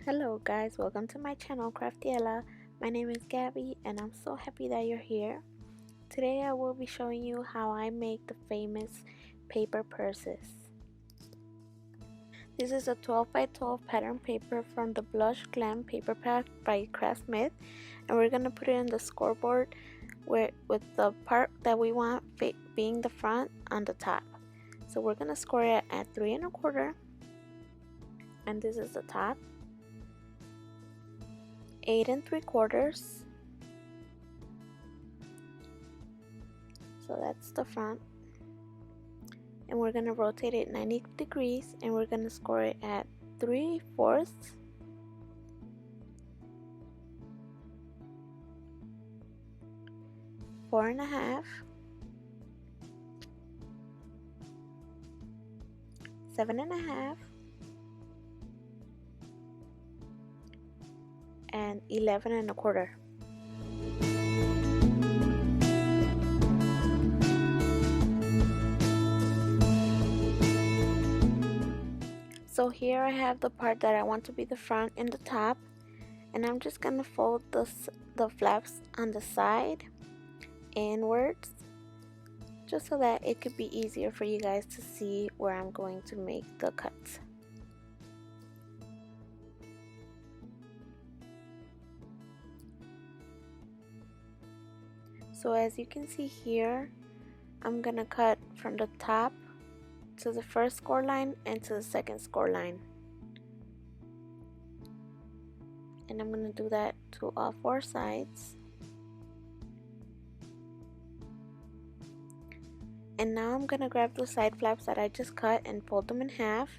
Hello guys, welcome to my channel Craftiella. My name is Gabby and I'm so happy that you're here. Today I will be showing you how I make the famous paper purses. This is a 12 by 12 pattern paper from the Blush Glam paper pack by Craftsmith, and we're going to put it in the scoreboard with the part that we want being the front on the top. So we're going to score it at 3 1/4, and this is the top. 8 3/4, so that's the front, and we're going to rotate it 90 degrees and we're going to score it at 3/4, 4 1/2, 7 1/2, and 11 1/4. So here I have the part that I want to be the front and the top, and I'm just gonna fold the flaps on the side inwards, just so that it could be easier for you guys to see where I'm going to make the cuts. So as you can see here, I'm gonna cut from the top to the first score line and to the second score line, and I'm gonna do that to all 4 sides. And now I'm gonna grab the side flaps that I just cut and fold them in half.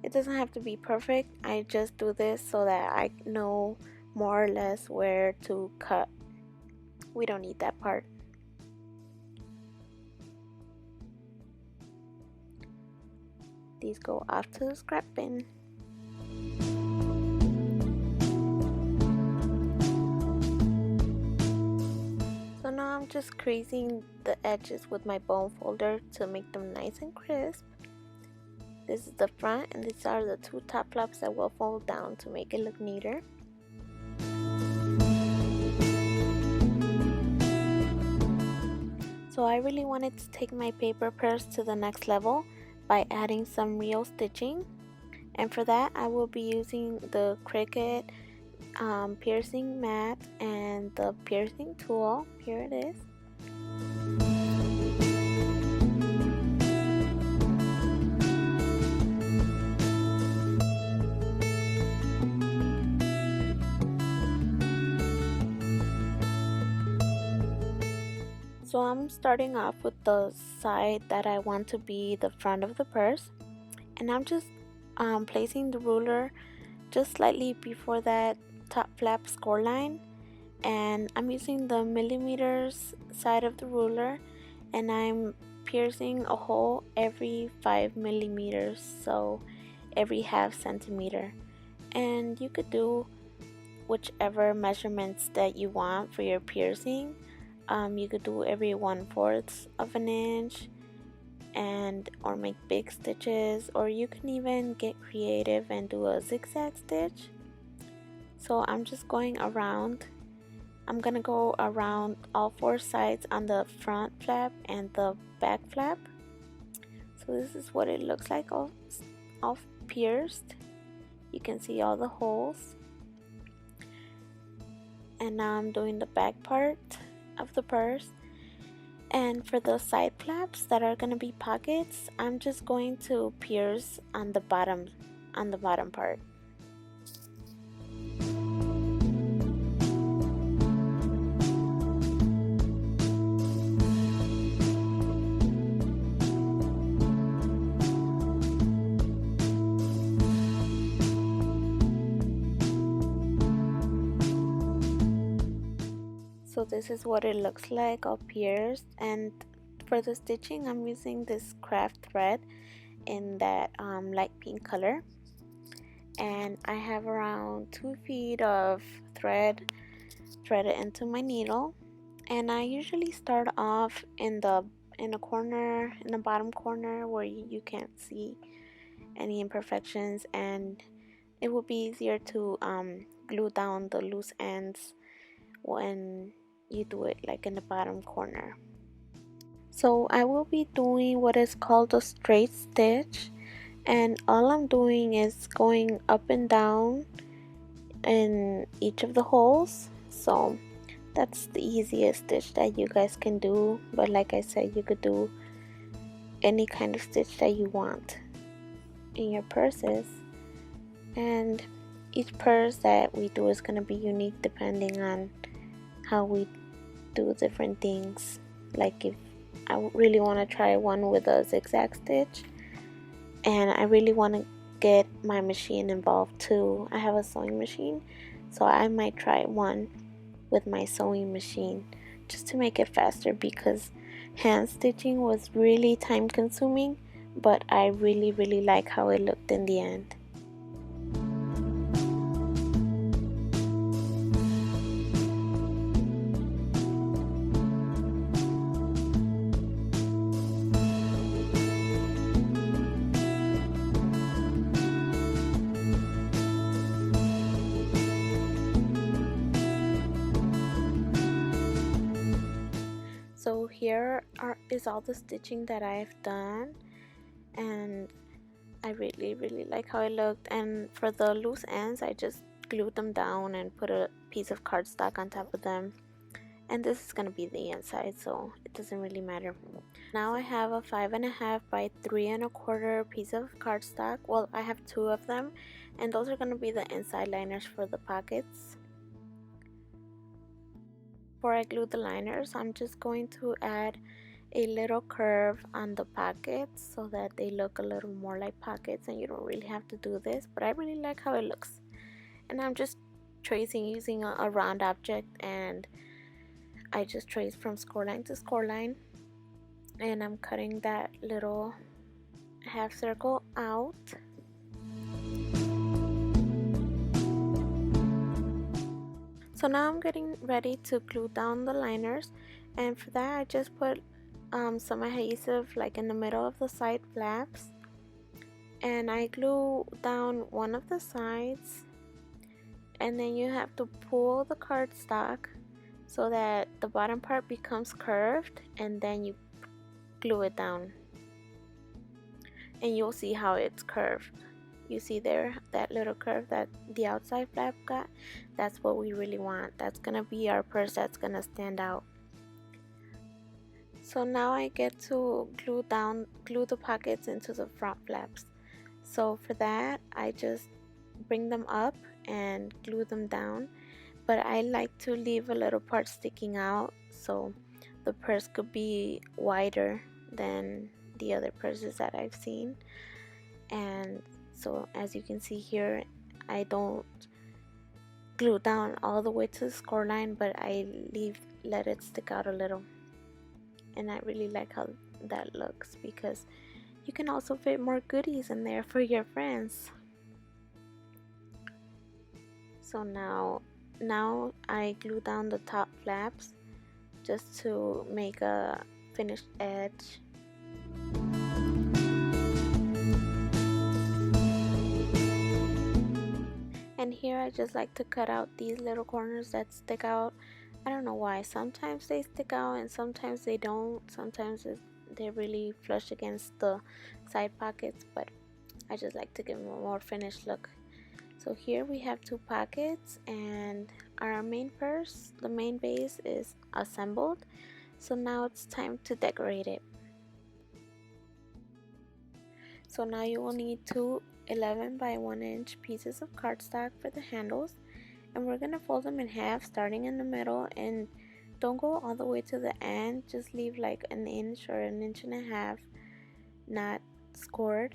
It doesn't have to be perfect, I just do this so that I know more or less where to cut. We don't need that part. These go off to the scrap bin. So now I'm just creasing the edges with my bone folder to make them nice and crisp. This is the front, and these are the 2 top flaps that will fold down to make it look neater. So I really wanted to take my paper purse to the next level by adding some real stitching, and for that I will be using the Cricut piercing mat and the piercing tool. Here it is. So I'm starting off with the side that I want to be the front of the purse, and I'm just placing the ruler just slightly before that top flap score line, and I'm using the millimeters side of the ruler, and I'm piercing a hole every 5 millimeters, so every half centimeter. And you could do whichever measurements that you want for your piercing. You could do every 1/4 of an inch, or make big stitches, or you can even get creative and do a zigzag stitch. So I'm just going around. I'm gonna go around all 4 sides on the front flap and the back flap. So this is what it looks like all pierced. You can see all the holes. And now I'm doing the back part of the purse, and for the side flaps that are going to be pockets, I'm just going to pierce on the bottom part. So this is what it looks like all pierced, and for the stitching I'm using this craft thread in that light pink color, and I have around 2 feet of thread threaded into my needle, and I usually start off in the bottom corner where you can't see any imperfections, and it would be easier to glue down the loose ends when you do it like in the bottom corner. So I will be doing what is called a straight stitch, and all I'm doing is going up and down in each of the holes. So that's the easiest stitch that you guys can do, but like I said, you could do any kind of stitch that you want in your purses, and each purse that we do is going to be unique depending on how we do different things. Like if I really want to try one with a zigzag stitch, and I really want to get my machine involved too. I have a sewing machine, so I might try one with my sewing machine just to make it faster, because hand stitching was really time consuming, but I really like how it looked in the end. So here is all the stitching that I've done, and I really like how it looked. And for the loose ends, I just glued them down and put a piece of cardstock on top of them, and this is gonna be the inside, so it doesn't really matter. Now I have a 5.5 by 3.25 piece of cardstock. Well, I have two of them, and those are gonna be the inside liners for the pockets. Before I glue the liners, I'm just going to add a little curve on the pockets so that they look a little more like pockets, and you don't really have to do this, but I really like how it looks. And I'm just tracing using a round object, and I just trace from score line to score line, and I'm cutting that little half circle out. So now I'm getting ready to glue down the liners, and for that I just put some adhesive like in the middle of the side flaps, and I glue down one of the sides, and then you have to pull the cardstock so that the bottom part becomes curved, and then you glue it down, and you'll see how it's curved. You see there, that little curve that the outside flap got? That's what we really want. That's gonna be our purse that's gonna stand out. So now I get to glue the pockets into the front flaps. So for that, I just bring them up and glue them down, but I like to leave a little part sticking out so the purse could be wider than the other purses that I've seen. And so as you can see here, I don't glue down all the way to the score line, but I let it stick out a little, and I really like how that looks, because you can also fit more goodies in there for your friends. So now I glue down the top flaps just to make a finished edge. And here I just like to cut out these little corners that stick out. I don't know why. Sometimes they stick out and sometimes they don't. Sometimes they're really flush against the side pockets, but I just like to give them a more finished look. So here we have two pockets, and our main purse, the main base, is assembled. So now it's time to decorate it. So now you will need two 11 by 1 inch pieces of cardstock for the handles, and we're going to fold them in half starting in the middle, and don't go all the way to the end, just leave like an inch or an inch and a half not scored,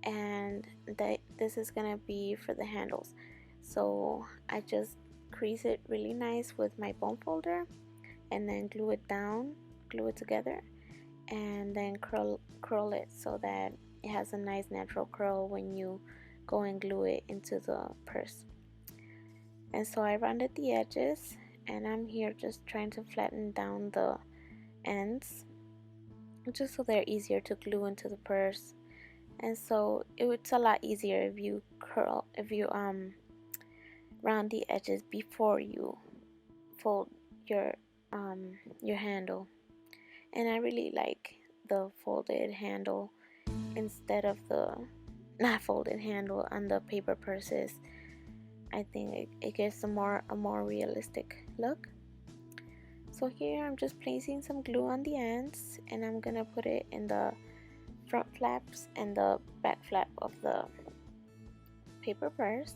and this is going to be for the handles. So I just crease it really nice with my bone folder, and then glue it down, glue it together, and then curl it so that it has a nice natural curl when you go and glue it into the purse. And so I rounded the edges, and I'm here just trying to flatten down the ends just so they're easier to glue into the purse. And so it's a lot easier if you pearl, if you round the edges before you fold your handle. And I really like the folded handle instead of the not folded handle on the paper purses. I think it gives a more realistic look. So here I'm just placing some glue on the ends, and I'm gonna put it in the front flaps and the back flap of the paper purse.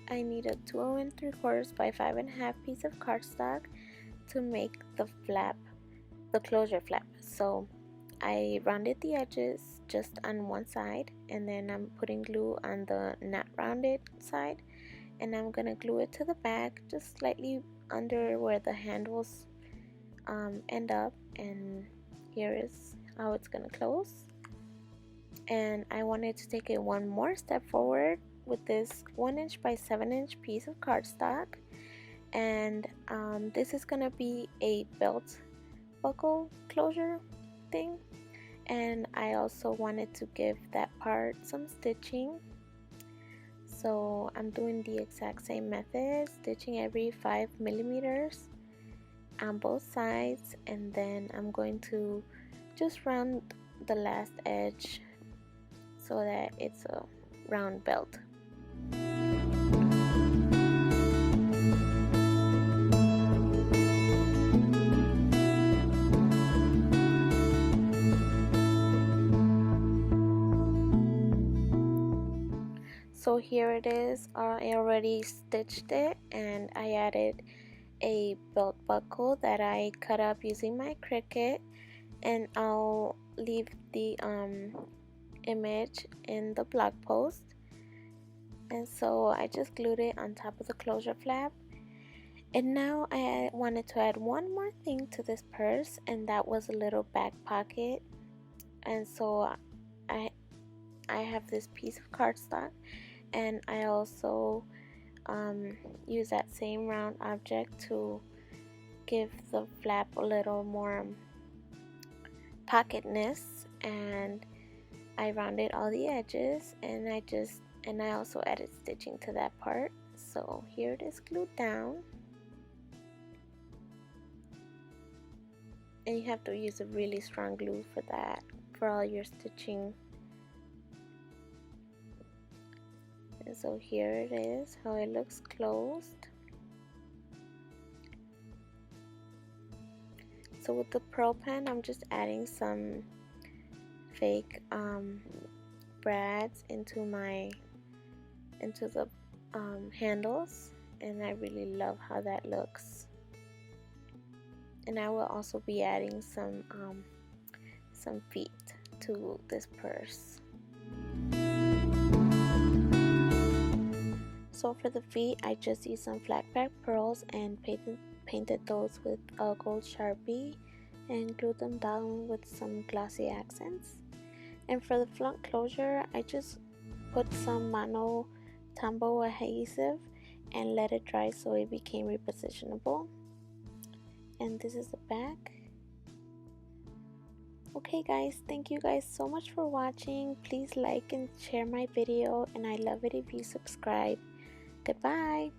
I need a 2 3/4 by 5.5 piece of cardstock to make the flap, the closure flap. So I rounded the edges just on one side, and then I'm putting glue on the not rounded side, and I'm gonna glue it to the back just slightly under where the handles end up, and here is how it's gonna close. And I wanted to take it one more step forward with this 1" by 7" piece of cardstock, and this is gonna be a belt buckle closure thing, and I also wanted to give that part some stitching. So I'm doing the exact same method, stitching every 5 millimeters on both sides, and then I'm going to just round the last edge so that it's a round belt. So here it is. I already stitched it, and I added a belt buckle that I cut up using my Cricut, and I'll leave the image in the blog post. And so I just glued it on top of the closure flap, and now I wanted to add one more thing to this purse, and that was a little back pocket. And so I have this piece of cardstock, and I also use that same round object to give the flap a little more pocketness, and I rounded all the edges, and I also added stitching to that part. So here it is glued down, and you have to use a really strong glue for that, for all your stitching. And so here it is, how it looks closed. So with the pearl pen, I'm just adding some fake brads into the handles, and I really love how that looks. And I will also be adding some feet to this purse. So for the feet, I just used some flat back pearls and painted those with a gold Sharpie and glued them down with some glossy accents. And for the front closure, I just put some Mano Tambo adhesive and let it dry so it became repositionable. And this is the back. Okay guys, thank you guys so much for watching. Please like and share my video, and I love it if you subscribe. Goodbye.